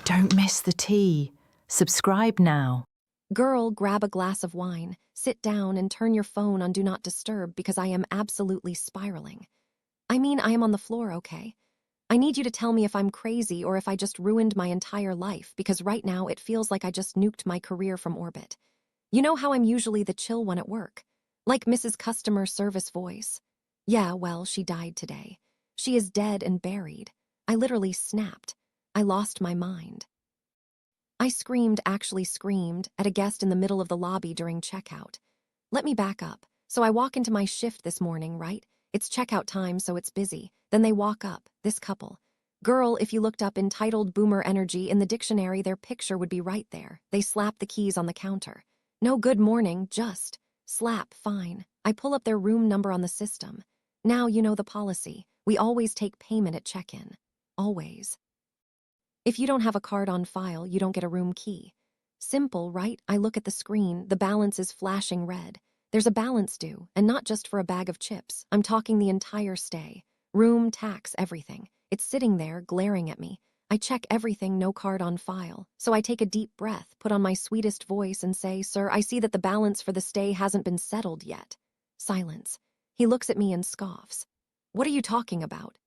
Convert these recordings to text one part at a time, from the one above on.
Don't miss the tea. Subscribe now. Girl, grab a glass of wine, sit down and turn your phone on Do Not Disturb because I am absolutely spiraling. I mean, I am on the floor, okay? I need you to tell me if I'm crazy or if I just ruined my entire life because right now it feels like I just nuked my career from orbit. You know how I'm usually the chill one at work? Like Mrs. Customer Service voice. Yeah, well, she died today. She is dead and buried. I literally snapped. I lost my mind. I actually screamed, at a guest in the middle of the lobby during checkout. Let me back up. So I walk into my shift this morning, right? It's checkout time, so it's busy. Then they walk up, this couple. Girl, if you looked up entitled boomer energy in the dictionary, their picture would be right there. They slap the keys on the counter. No good morning, just. Slap, fine. I pull up their room number on the system. Now you know the policy. We always take payment at check-in. Always. If you don't have a card on file, you don't get a room key. Simple, right? I look at the screen, the balance is flashing red. There's a balance due, and not just for a bag of chips. I'm talking the entire stay. Room, tax, everything. It's sitting there, glaring at me. I check everything, no card on file. So I take a deep breath, put on my sweetest voice and say, "Sir, I see that the balance for the stay hasn't been settled yet." Silence. He looks at me and scoffs. "What are you talking about?"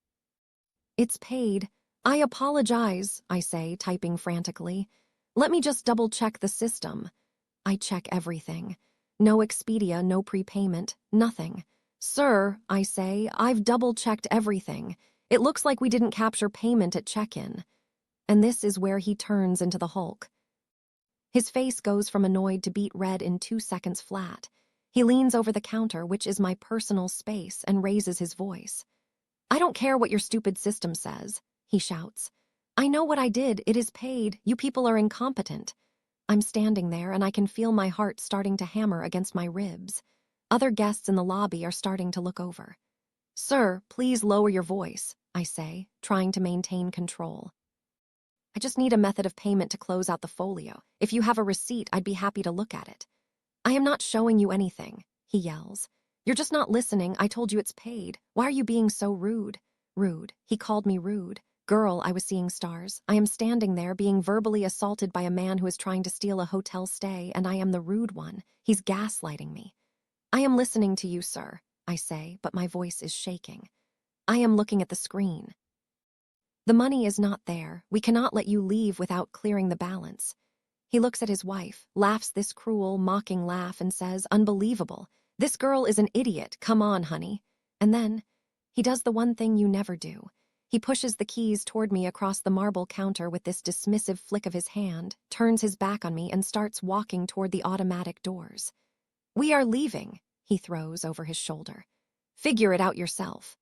"It's paid." "I apologize," I say, typing frantically. "Let me just double-check the system." I check everything. No Expedia, no prepayment, nothing. "Sir," I say, "I've double-checked everything. It looks like we didn't capture payment at check-in." And this is where he turns into the Hulk. His face goes from annoyed to beet red in 2 seconds flat. He leans over the counter, which is my personal space, and raises his voice. "I don't care what your stupid system says," he shouts. "I know what I did. It is paid. You people are incompetent." I'm standing there and I can feel my heart starting to hammer against my ribs. Other guests in the lobby are starting to look over. "Sir, please lower your voice," I say, trying to maintain control. "I just need a method of payment to close out the folio. If you have a receipt, I'd be happy to look at it." "I am not showing you anything," he yells. "You're just not listening. I told you it's paid. Why are you being so rude?" Rude. He called me rude. Girl, I was seeing stars. I am standing there being verbally assaulted by a man who is trying to steal a hotel stay, and I am the rude one. He's gaslighting me. "I am listening to you, sir," I say, but my voice is shaking. "I am looking at the screen. The money is not there. We cannot let you leave without clearing the balance." He looks at his wife, laughs this cruel, mocking laugh, and says, "Unbelievable. This girl is an idiot. Come on, honey." And then, he does the one thing you never do. He pushes the keys toward me across the marble counter with this dismissive flick of his hand, turns his back on me, and starts walking toward the automatic doors. "We are leaving," he throws over his shoulder. "Figure it out yourself."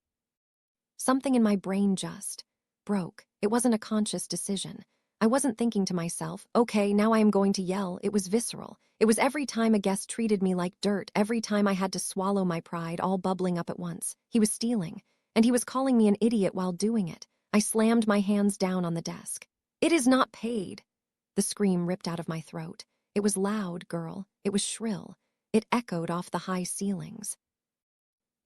Something in my brain just broke. It wasn't a conscious decision. I wasn't thinking to myself, "Okay, now I am going to yell." It was visceral. It was every time a guest treated me like dirt, every time I had to swallow my pride, all bubbling up at once. He was stealing, and he was calling me an idiot while doing it. I slammed my hands down on the desk. "It is not paid." The scream ripped out of my throat. It was loud, girl. It was shrill. It echoed off the high ceilings.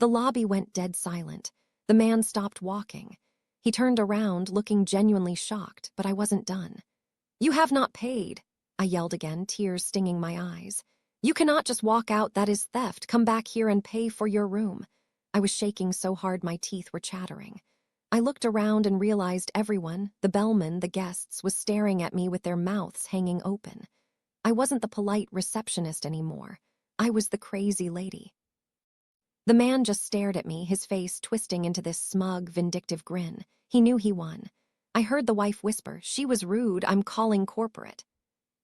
The lobby went dead silent. The man stopped walking. He turned around, looking genuinely shocked, but I wasn't done. "You have not paid," I yelled again, tears stinging my eyes. "You cannot just walk out. That is theft. Come back here and pay for your room." I was shaking so hard my teeth were chattering. I looked around and realized everyone, the bellman, the guests, was staring at me with their mouths hanging open. I wasn't the polite receptionist anymore. I was the crazy lady. The man just stared at me, his face twisting into this smug, vindictive grin. He knew he won. I heard the wife whisper, "She was rude. I'm calling corporate."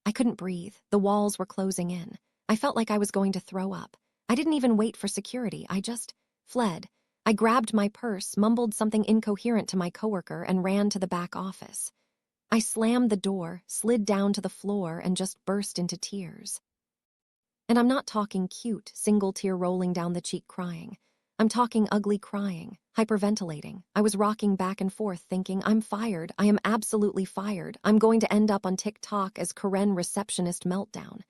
I couldn't breathe. The walls were closing in. I felt like I was going to throw up. I didn't even wait for security. I just fled. I grabbed my purse, mumbled something incoherent to my coworker, and ran to the back office. I slammed the door, slid down to the floor, and just burst into tears. And I'm not talking cute, single tear rolling down the cheek crying. I'm talking ugly crying, hyperventilating. I was rocking back and forth thinking, I'm fired. I am absolutely fired. I'm going to end up on TikTok as Karen receptionist meltdown.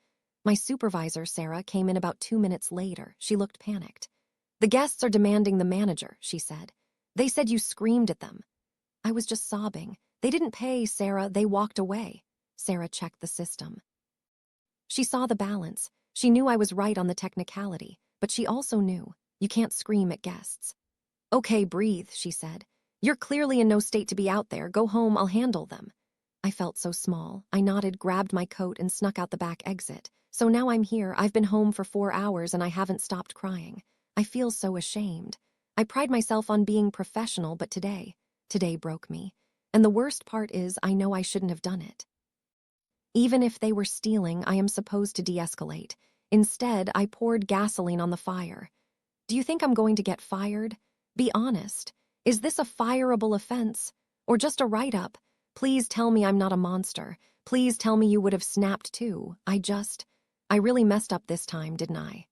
My supervisor, Sarah, came in about 2 minutes later. She looked panicked. "The guests are demanding the manager," she said. "They said you screamed at them." I was just sobbing. They didn't pay, Sarah. They walked away. Sarah checked the system. She saw the balance. She knew I was right on the technicality, but she also knew you can't scream at guests. Okay, breathe, she said. You're clearly in no state to be out there. Go home, I'll handle them. I felt so small. I nodded, grabbed my coat, and snuck out the back exit. So now I'm here. I've been home for 4 hours and I haven't stopped crying. I feel so ashamed. I pride myself on being professional, but today broke me. And the worst part is I know I shouldn't have done it. Even if they were stealing, I am supposed to de-escalate. Instead, I poured gasoline on the fire. Do you think I'm going to get fired? Be honest. Is this a fireable offense? Or just a write-up? Please tell me I'm not a monster. Please tell me you would have snapped too. I really messed up this time, didn't I?